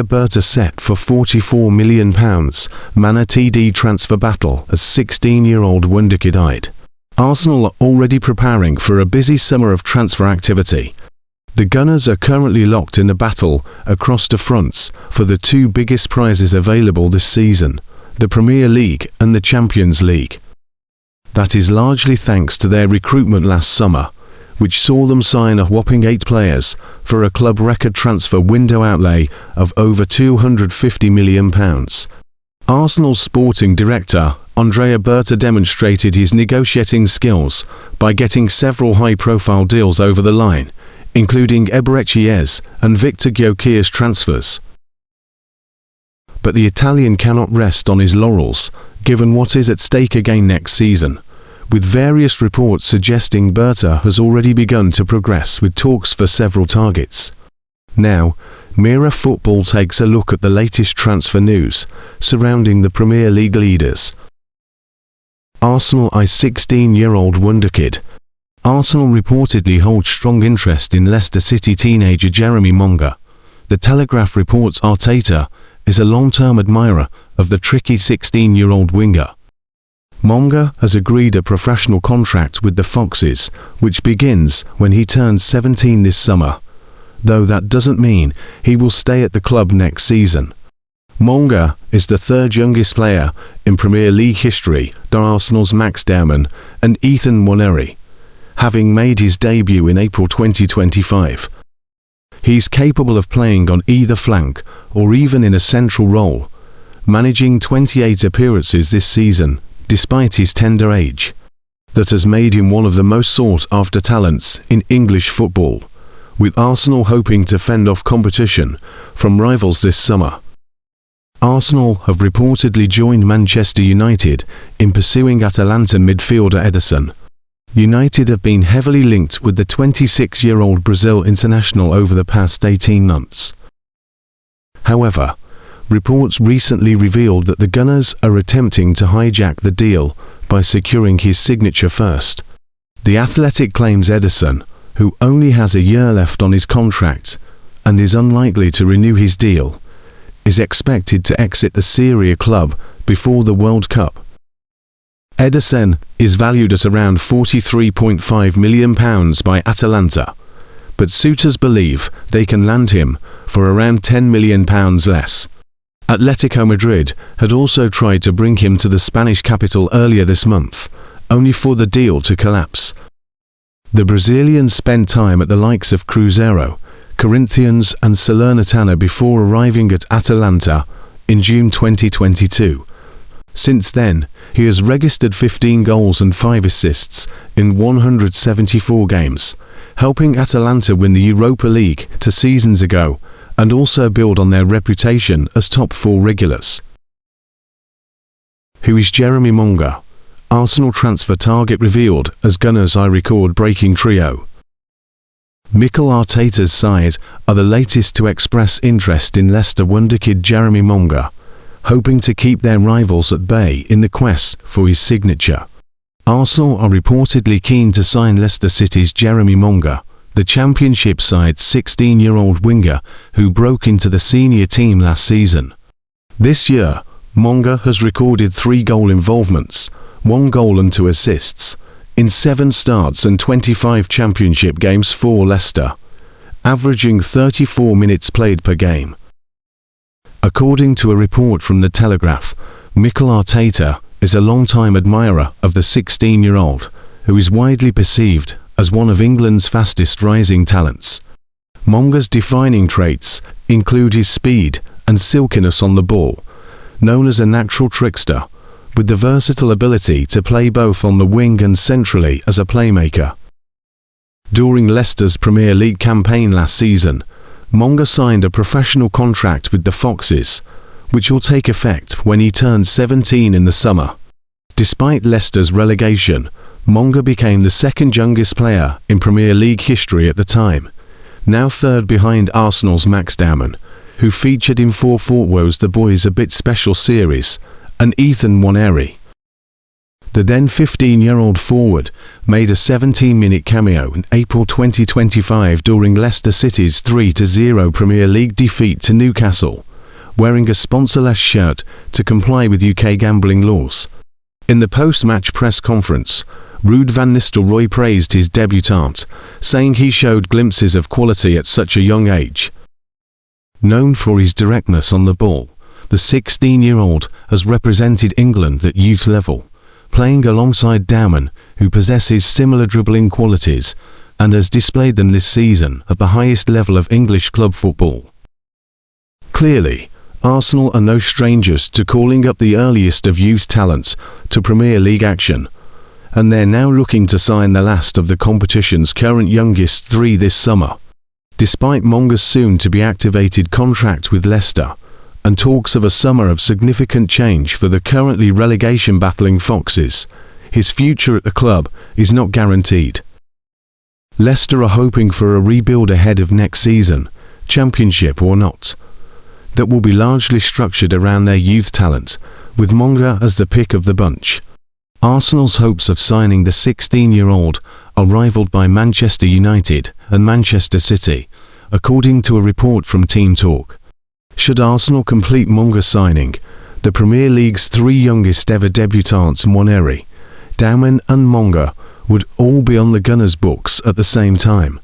Berta set for £44 million, Man TD transfer battle as 16-year-old wonderkid-eyed. Arsenal are already preparing for a busy summer of transfer activity. The Gunners are currently locked in a battle across the fronts for the two biggest prizes available this season, the Premier League and the Champions League. That is largely thanks to their recruitment last summer, which saw them sign a whopping 8 players for a club record transfer window outlay of over £250 million. Arsenal's sporting director, Andrea Berta, demonstrated his negotiating skills by getting several high-profile deals over the line, including Ederson and Victor Gyökeres transfers. But the Italian cannot rest on his laurels, given what is at stake again next season, with various reports suggesting Berta has already begun to progress with talks for several targets. Now, Mirror Football takes a look at the latest transfer news surrounding the Premier League leaders. Arsenal eyes 16-year-old wonderkid. Arsenal reportedly holds strong interest in Leicester City teenager Jeremy Monga. The Telegraph reports Arteta is a long-term admirer of the tricky 16-year-old winger. Monga has agreed a professional contract with the Foxes, which begins when he turns 17 this summer, though that doesn't mean he will stay at the club next season. Monga is the third youngest player in Premier League history to Arsenal's Max Darman and Ethan Nwaneri, having made his debut in April 2025. He's capable of playing on either flank or even in a central role, managing 28 appearances this season despite his tender age. That has made him one of the most sought-after talents in English football, with Arsenal hoping to fend off competition from rivals this summer. Arsenal have reportedly joined Manchester United in pursuing Atalanta midfielder Ederson. United have been heavily linked with the 26-year-old Brazil international over the past 18 months. However, reports recently revealed that the Gunners are attempting to hijack the deal by securing his signature first. The Athletic claims Ederson, who only has a year left on his contract and is unlikely to renew his deal, is expected to exit the Serie A club before the World Cup. Ederson is valued at around £43.5 million by Atalanta, but suitors believe they can land him for around £10 million less. Atletico Madrid had also tried to bring him to the Spanish capital earlier this month, only for the deal to collapse. The Brazilian spent time at the likes of Cruzeiro, Corinthians and Salernitana before arriving at Atalanta in June 2022. Since then, he has registered 15 goals and 5 assists in 174 games, helping Atalanta win the Europa League 2 seasons ago and also build on their reputation as top 4 regulars. Who is Jeremy Monga? Arsenal transfer target revealed as Gunners' record-breaking trio. Mikel Arteta's side are the latest to express interest in Leicester wonderkid Jeremy Monga, hoping to keep their rivals at bay in the quest for his signature. Arsenal are reportedly keen to sign Leicester City's Jeremy Monga, the Championship side's 16-year-old winger who broke into the senior team last season. This year, Monga has recorded 3 goal involvements, 1 goal and 2 assists, in 7 starts and 25 Championship games for Leicester, averaging 34 minutes played per game. According to a report from the Telegraph, Mikel Arteta is a long-time admirer of the 16-year-old, who is widely perceived as one of England's fastest rising talents. Monga's defining traits include his speed and silkiness on the ball, known as a natural trickster, with the versatile ability to play both on the wing and centrally as a playmaker. During Leicester's Premier League campaign last season, Monga signed a professional contract with the Foxes, which will take effect when he turns 17 in the summer. Despite Leicester's relegation, Monga became the second youngest player in Premier League history at the time, now third behind Arsenal's Max Darman, who featured in 4 Fort Woes The Boys A Bit Special series, and Ethan Nwaneri. The then 15-year-old forward made a 17-minute cameo in April 2025 during Leicester City's 3-0 Premier League defeat to Newcastle, wearing a sponsorless shirt to comply with UK gambling laws. In the post-match press conference, Ruud van Nistelrooy praised his debutant, saying he showed glimpses of quality at such a young age. Known for his directness on the ball, the 16-year-old has represented England at youth level, playing alongside Dowman, who possesses similar dribbling qualities, and has displayed them this season at the highest level of English club football. Clearly, Arsenal are no strangers to calling up the earliest of youth talents to Premier League action, and they're now looking to sign the last of the competition's current youngest three this summer. Despite Monga's soon-to-be-activated contract with Leicester, and talks of a summer of significant change for the currently relegation-battling Foxes, his future at the club is not guaranteed. Leicester are hoping for a rebuild ahead of next season, Championship or not, that will be largely structured around their youth talent, with Monga as the pick of the bunch. Arsenal's hopes of signing the 16-year-old are rivaled by Manchester United and Manchester City, according to a report from Team Talk. Should Arsenal complete Monga's signing, the Premier League's three youngest ever debutants Nwaneri, Dowman and Monga would all be on the Gunners' books at the same time.